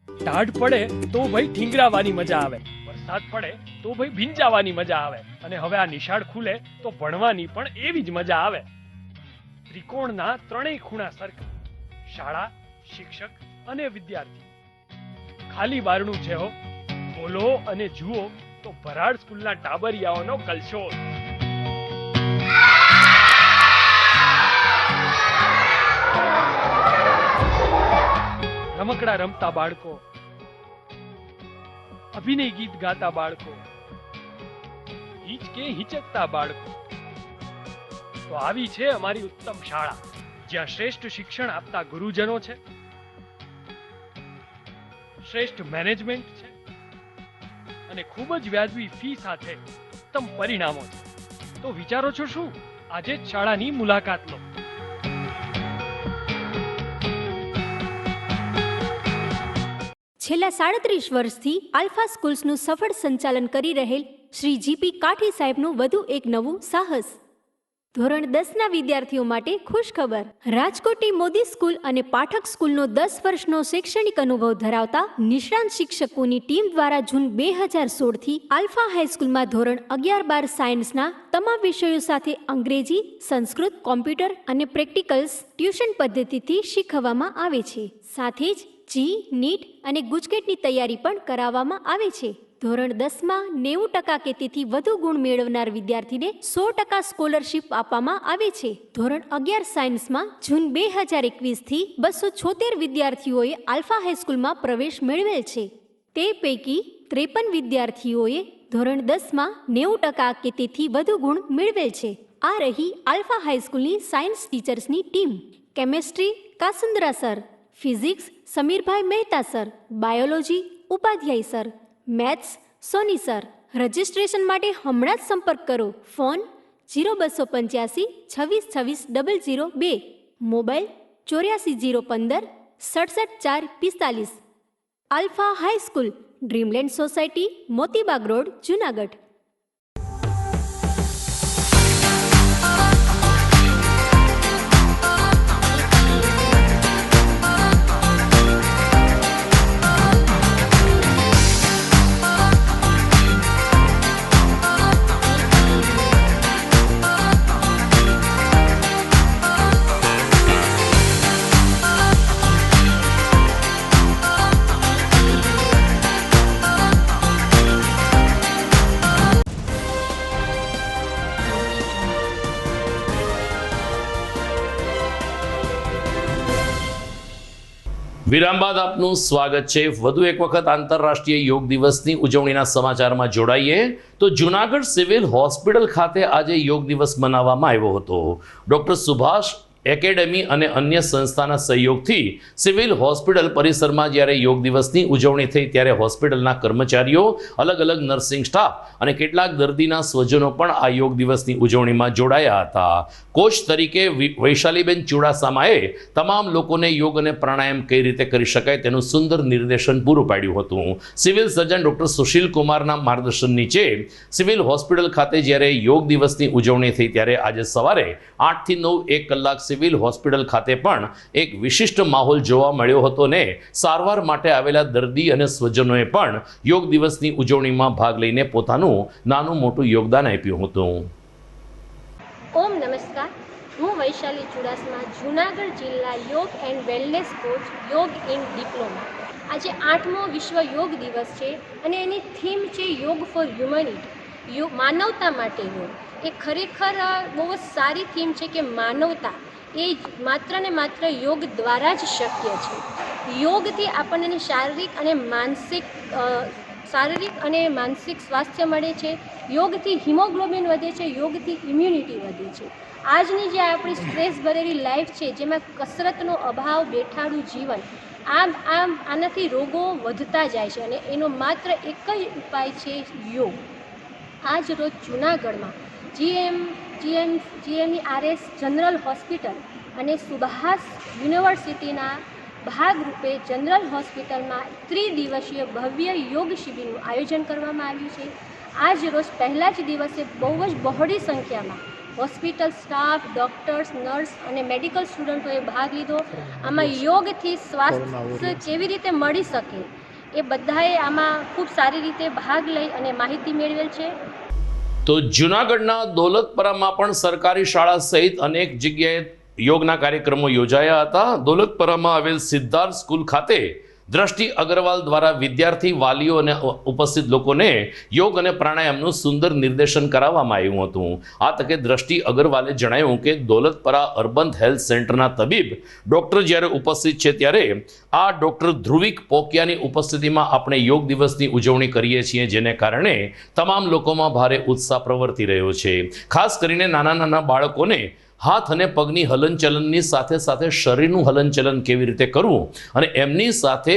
ટાઢ પડે તો ભાઈ ઠીંગરાવાની મજા આવે, વરસાદ પડે તો ભાઈ ભીંજાવાની મજા આવે, અને હવે આ નિશાળ ખુલે તો ભણવાની પણ એવી જ મજા આવે. ત્રિકોણના ત્રણેય ખૂણા સરખા, શાળા, શિક્ષક અને વિદ્યાર્થી. ખાલી બારણું છે હો, ખોલો અને જુઓ તો ભરાડ સ્કૂલના ટાબરિયાઓનો કલશોલ. રમકડા રમતા બાળકો, અભિનય ગીત ગાતા બાળકો, હિચકે હિચકતા બાળકો. તો આવી છે અમારી ઉત્તમ શાળા, જ્યાં શ્રેષ્ઠ શિક્ષણ આપતા ગુરુજનો છે, શ્રેષ્ઠ મેનેજમેન્ટ છે, અને ખૂબ જ વ્યાજબી ફી સાથે ઉત્તમ પરિણામો છે. તો વિચારો છો શું? આજે જ શાળાની મુલાકાત લો. છેલ્લા 37 વર્ષથી આલ્ફા સ્કૂલ્સનું સફળ સંચાલન કરી રહેલ શ્રી જીપી કાઠી સાહેબનું વધુ એક નવું સાહસ. ધોરણ 10ના વિદ્યાર્થીઓ માટે ખુશ ખબર. રાજકોટની મોદી સ્કૂલ અને પાઠક સ્કૂલનો 10 વર્ષનો શૈક્ષણિક અનુભવ ધરાવતા નિષ્ણાંત શિક્ષકોની ટીમ દ્વારા જૂન 2016થી આલ્ફા હાઈસ્કૂલમાં ધોરણ 11-12 સાયન્સના તમામ વિષયો સાથે અંગ્રેજી, સંસ્કૃત, કોમ્પ્યુટર અને પ્રેક્ટિકલ્સ ટ્યુશન પદ્ધતિથી શીખવવામાં આવે છે. સાથે જ જી, નીટ અને ગુજકેટની તૈયારી પણ કરાવવામાં આવે છે. ધોરણ 10માં 90% કે તેથી વધુ ગુણ મેળવનાર વિદ્યાર્થીને 100% સ્કોલરશીપ આપવામાં આવે છે. ધોરણ 11 સાયન્સમાં જૂન 2021થી 276 વિદ્યાર્થીઓએ આલ્ફા હાઈસ્કૂલમાં પ્રવેશ મેળવેલ છે. તે પૈકી 53 વિદ્યાર્થીઓએ ધોરણ 10માં 90% કે તેથી વધુ ગુણ મેળવેલ છે. આ રહી આલ્ફા હાઈસ્કૂલની સાયન્સ ટીચર્સની ટીમ. Chemistry Kasundra sir, physics Samirbhai Mehta sir, biology Upadhyay sir, maths Soni sir. Registration માટે હમણાં જ સંપર્ક કરો. Phone 0285 26 26 002, mobile 84 015 67 4 45. Alpha high school, dreamland society, Motibag road, Junagadh. વિરામ બાદ આપનું સ્વાગત છે. વધુ એક વખત આંતરરાષ્ટ્રીય યોગ દિવસની ઉજવણીના સમાચારમાં જોડાઈએ તો જૂનાગઢ સિવિલ હોસ્પિટલ ખાતે આજે યોગ દિવસ મનાવવામાં આવ્યો હતો. ડૉક્ટર સુભાષ એકેડેમી અને અન્ય સંસ્થાના સહયોગથી સિવિલ હોસ્પિટલ પરિસરમાં જ્યારે યોગ દિવસની ઉજવણી થઈ ત્યારે હોસ્પિટલના કર્મચારીઓ, અલગ અલગ નર્સિંગ સ્ટાફ અને કેટલાક દર્દીના સ્વજનો પણ આ યોગ દિવસની ઉજવણીમાં જોડાયા હતા. કોચ તરીકે વૈશાલીબેન ચુડાસમાએ તમામ લોકોને યોગ અને પ્રાણાયામ કઈ રીતે કરી શકાય તેનું સુંદર નિર્દેશન પૂરું પાડ્યું હતું. સિવિલ સર્જન ડોક્ટર સુશીલ કુમારના માર્ગદર્શન નીચે સિવિલ હોસ્પિટલ ખાતે જ્યારે યોગ દિવસની ઉજવણી થઈ ત્યારે આજે સવારે 8 થી 9 1 કલાક સિવિલ હોસ્પિટલ ખાતે પણ એક વિશિષ્ટ માહોલ જોવા મળ્યો હતો ને સારવાર માટે આવેલા દર્દી અને સ્વજનોએ પણ યોગ દિવસની ઉજવણીમાં ભાગ લઈને પોતાનું નાનું મોટું યોગદાન આપ્યું હતું. ઓમ નમસ્કાર, હું વૈશાલી ચુડાસમા, જૂનાગઢ જિલ્લા યોગ એન્ડ વેલનેસ કોચ, યોગ ઇન ડિપ્લોમા. આજે 8મો વિશ્વ યોગ દિવસ છે અને એની થીમ છે યોગ ફોર હ્યુમનિટી, માનવતા માટે યોગ. એ ખરેખર બહુ જ સારી થીમ છે કે માનવતા એ માત્ર ને માત્ર યોગ દ્વારા જ શક્ય છે. યોગથી આપણને શારીરિક અને માનસિક સ્વાસ્થ્ય મળે છે. યોગથી હિમોગ્લોબિન વધે છે, યોગથી ઇમ્યુનિટી વધે છે. આજની જે આપણી સ્ટ્રેસ ભરેલી લાઈફ છે, જેમાં કસરતનો અભાવ, બેઠાડું જીવન, આનાથી રોગો વધતા જાય છે અને એનો માત્ર એક જ ઉપાય છે યોગ. આજ રોજ જૂનાગઢમાં GMERS જનરલ હોસ્પિટલ અને સુભાષ યુનિવર્સિટીના ભાગરૂપે જનરલ હોસ્પિટલમાં 3 દિવસીય ભવ્ય યોગ શિબિરનું આયોજન કરવામાં આવ્યું છે. આજ રોજ પહેલા જ દિવસે બહુ જ બહોળી સંખ્યામાં હોસ્પિટલ સ્ટાફ, ડૉક્ટર્સ, નર્સ અને મેડિકલ સ્ટુડન્ટોએ ભાગ લીધો. આમાં યોગથી સ્વાસ્થ્ય કેવી રીતે મળી શકે એ બધાએ આમાં ખૂબ સારી રીતે ભાગ લઈ અને માહિતી મેળવેલ છે. તો જૂનાગઢના દોલતપરામાં પણ સરકારી શાળા સહિત અનેક જગ્યાએ યોગના કાર્યક્રમો યોજાયા હતા. દોલતપરામાં આવેલ સિદ્ધાર્થ સ્કૂલ ખાતે દ્રષ્ટિ અગ્રવાલ દ્વારા વિદ્યાર્થી, વાલીઓ અને ઉપસ્થિત લોકોને યોગ અને પ્રાણાયામનું સુંદર નિર્દેશન કરાવવામાં આવ્યું હતું. આ તકે દ્રષ્ટિ અગ્રવાલે જણાવ્યું કે દોલતપરા અર્બન હેલ્થ સેન્ટરના તબીબ ડૉક્ટર જ્યારે ઉપસ્થિત છે ત્યારે આ ડૉક્ટર ધ્રુવિક પોકિયાની ઉપસ્થિતિમાં આપણે યોગ દિવસની ઉજવણી કરીએ છીએ, જેને કારણે તમામ લોકોમાં ભારે ઉત્સાહ પ્રવર્તી રહ્યો છે. ખાસ કરીને નાના બાળકોને હાથ અને પગની હલનચલનની સાથે સાથે શરીરનું હલનચલન કેવી રીતે કરવું અને એમની સાથે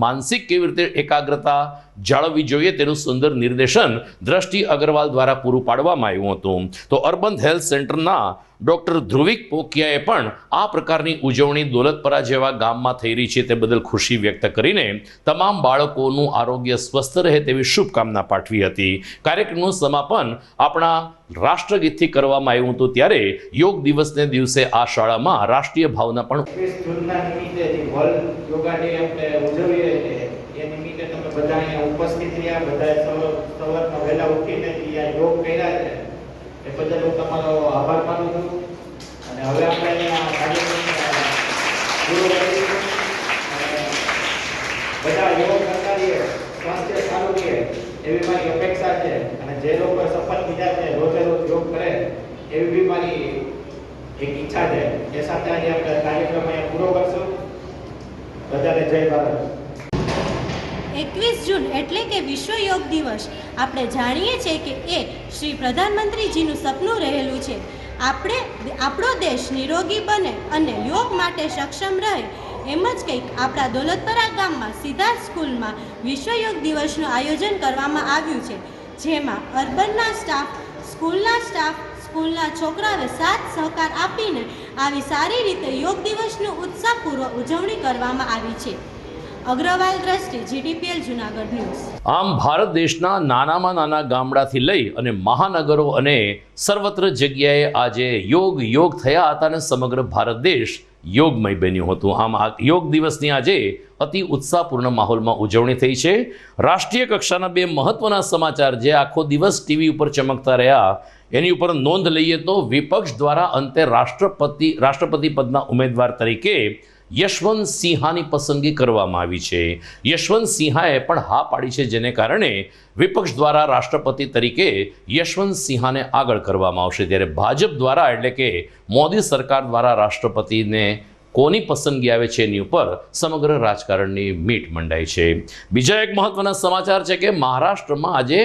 માનસિક કેવી રીતે એકાગ્રતા જાળવવી જોઈએ તેનું સુંદર નિર્દેશન દ્રષ્ટિ અગ્રવાલ દ્વારા પૂરું પાડવામાં આવ્યું હતું. તો અર્બન હેલ્થ સેન્ટરના ડૉક્ટર ધ્રુવિક પોકિયાએ પણ આ પ્રકારની ઉજવણી દોલતપરા જેવા ગામમાં થઈ રહી છે તે બદલ ખુશી વ્યક્ત કરીને તમામ બાળકોનું આરોગ્ય સ્વસ્થ રહે તેવી શુભકામના પાઠવી હતી. કાર્યક્રમનું સમાપન આપણા રાષ્ટ્રગીતથી કરવામાં આવ્યું હતું. ત્યારે યોગ દિવસને દિવસે આ શાળામાં રાષ્ટ્રીય ભાવના પણ બધા અહીંયા ઉપસ્થિત રહ્યા, બધા સવારમાં વહેલા ઉઠીને યોગ કર્યા છે એ બદલ હું તમારો આભાર માનું છું. અને હવે આપણે અહીંયા કાર્યક્રમ પૂરો કરીશું. બધા યોગ કરતા રહીએ, સ્વાસ્થ્ય સારું રહે એવી મારી અપેક્ષા છે. અને જે લોકો સફળ થયા છે, રોજે રોજ યોગ કરે એવી બી મારી એક ઈચ્છા છે. એ સાથે આજે આપણે કાર્યક્રમ અહીંયા પૂરો કરશું. બધાને જય ભારત. 21 જૂન એટલે કે વિશ્વ યોગ દિવસ આપણે જાણીએ છીએ કે એ શ્રી પ્રધાનમંત્રીજીનું સપનું રહેલું છે. આપણો દેશ નિરોગી બને અને યોગ માટે સક્ષમ રહે એમ જ કંઈક આપણા દોલતપરા ગામમાં સિદ્ધાર્થ સ્કૂલમાં વિશ્વ યોગ દિવસનું આયોજન કરવામાં આવ્યું છે, જેમાં અર્બનના સ્ટાફ, સ્કૂલના છોકરાઓએ સાથ સહકાર આપીને આવી સારી રીતે યોગ દિવસનું ઉત્સાહપૂર્વક ઉજવણી કરવામાં આવી છે. અગ્રવાલ દ્રષ્ટિ, GTPL જૂનાગઢ ન્યૂઝ. આમ ભારત દેશના નાનામાં નાના ગામડાથી લઈ અને મહાનગરો અને સર્વત્ર જગ્યાએ આજે યોગ થયા હતા અને સમગ્ર ભારત દેશ યોગમય બન્યું હતું. આમ આ યોગ દિવસની આજે અતિ ઉત્સાહપૂર્ણ માહોલમાં ઉજવણી થઈ છે. રાષ્ટ્રીય કક્ષાના 2 મહત્વના સમાચાર જે આખો દિવસ ટીવી ઉપર ચમકતા રહ્યા એની ઉપર નોંધ લઈએ તો વિપક્ષ દ્વારા અંતે રાષ્ટ્રપતિ પદના ઉમેદવાર તરીકે યશવંત સિંહાની પસંદગી કરવામાં આવી છે. યશવંત સિંહાએ પણ હા પાડી છે, જેને કારણે વિપક્ષ દ્વારા રાષ્ટ્રપતિ તરીકે યશવંત સિંહાને આગળ કરવામાં આવશે. ત્યારે ભાજપ દ્વારા એટલે કે મોદી સરકાર દ્વારા રાષ્ટ્રપતિને કોની પસંદગી આવે છે એની ઉપર સમગ્ર રાજકારણની મીટ મંડાઈ છે. બીજા એક મહત્વના સમાચાર છે કે મહારાષ્ટ્રમાં આજે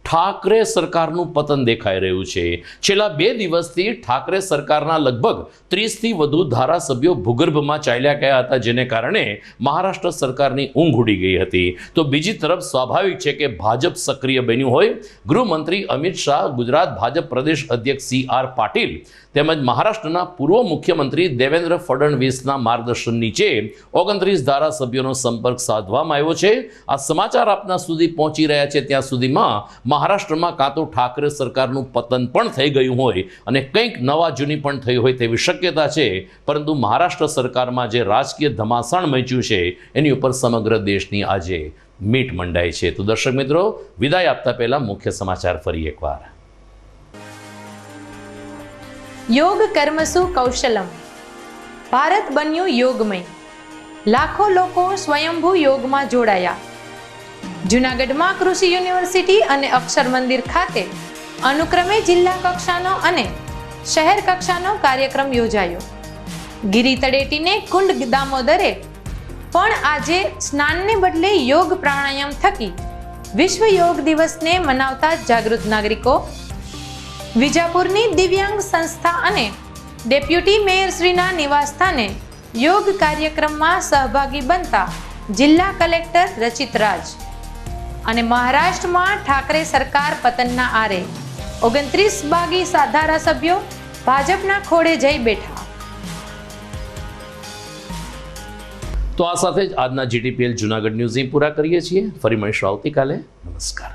ઠાકરે સરકારનું પતન દેખાઈ રહ્યું છે. છેલ્લા 2 દિવસથી ઠાકરે સરકારના લગભગ 30થી વધુ ધારાસભ્યો ભૂગર્ભમાં ચાલ્યા ગયા હતા, જેને કારણે મહારાષ્ટ્ર સરકારની ઊંઘ ઉડી ગઈ હતી. તો બીજી તરફ સ્વાભાવિક છે કે ભાજપ સક્રિય બન્યું હોય. ગૃહમંત્રી અમિત શાહ, ગુજરાત ભાજપ પ્રદેશ અધ્યક્ષ CR પાટીલ તેમજ મહારાષ્ટ્રના પૂર્વ મુખ્યમંત્રી દેવેન્દ્ર ફડણવીસના માર્ગદર્શન નીચે 29 ધારાસભ્યોનો સંપર્ક સાધવામાં આવ્યો છે. આ સમાચાર આપના સુધી પહોંચી રહ્યા છે ત્યાં સુધીમાં મહારાષ્ટ્રમાં કાં તો ઠાકરે સરકારનું પતન પણ થઈ ગયું હોય અને કંઈક નવા જૂની પણ થઈ હોય તેવી શક્યતા છે. પરંતુ મહારાષ્ટ્ર સરકારમાં જે રાજકીય ધમાસાણ મચ્યું છે એની ઉપર સમગ્ર દેશની આજે મીટ મંડાઈ છે. તો દર્શક મિત્રો, વિદાય આપતા પહેલા મુખ્ય સમાચાર ફરી એકવાર. યોગ કર્મસુ કૌશલમ. ભારત બન્યું યોગમય. લાખો લોકો સ્વયંભૂ યોગમાં જોડાયા. જૂનાગઢમાં કૃષિ યુનિવર્સિટી અને અક્ષર મંદિર ખાતે અનુક્રમે જિલ્લા કક્ષાનો અને શહેર કક્ષાનો કાર્યક્રમ યોજાયો. ગિરી તળેટીને કુંડ દામોદરે પણ આજે સ્નાનને બદલે યોગ પ્રાણાયામ થકી વિશ્વ યોગ દિવસને મનાવતા જાગૃત નાગરિકો, વિજાપુરની દિવ્યાંગ સંસ્થા અને ડેપ્યુટી મેયરશ્રીના નિવાસસ્થાને યોગ કાર્યક્રમમાં સહભાગી બનતા જિલ્લા કલેક્ટર રચિત રાજ અને મહારાષ્ટ્રમાં ઠાકરે સરકાર પતનના આરે 29 બાગી ધારાસભ્યો ભાજપના ખોળે જઈ બેઠા. તો આ સાથે જ આજના GTPL જૂનાગઢ ન્યૂઝ પૂરા કરીએ છીએ. ફરી મળીશું આવતીકાલે. નમસ્કાર.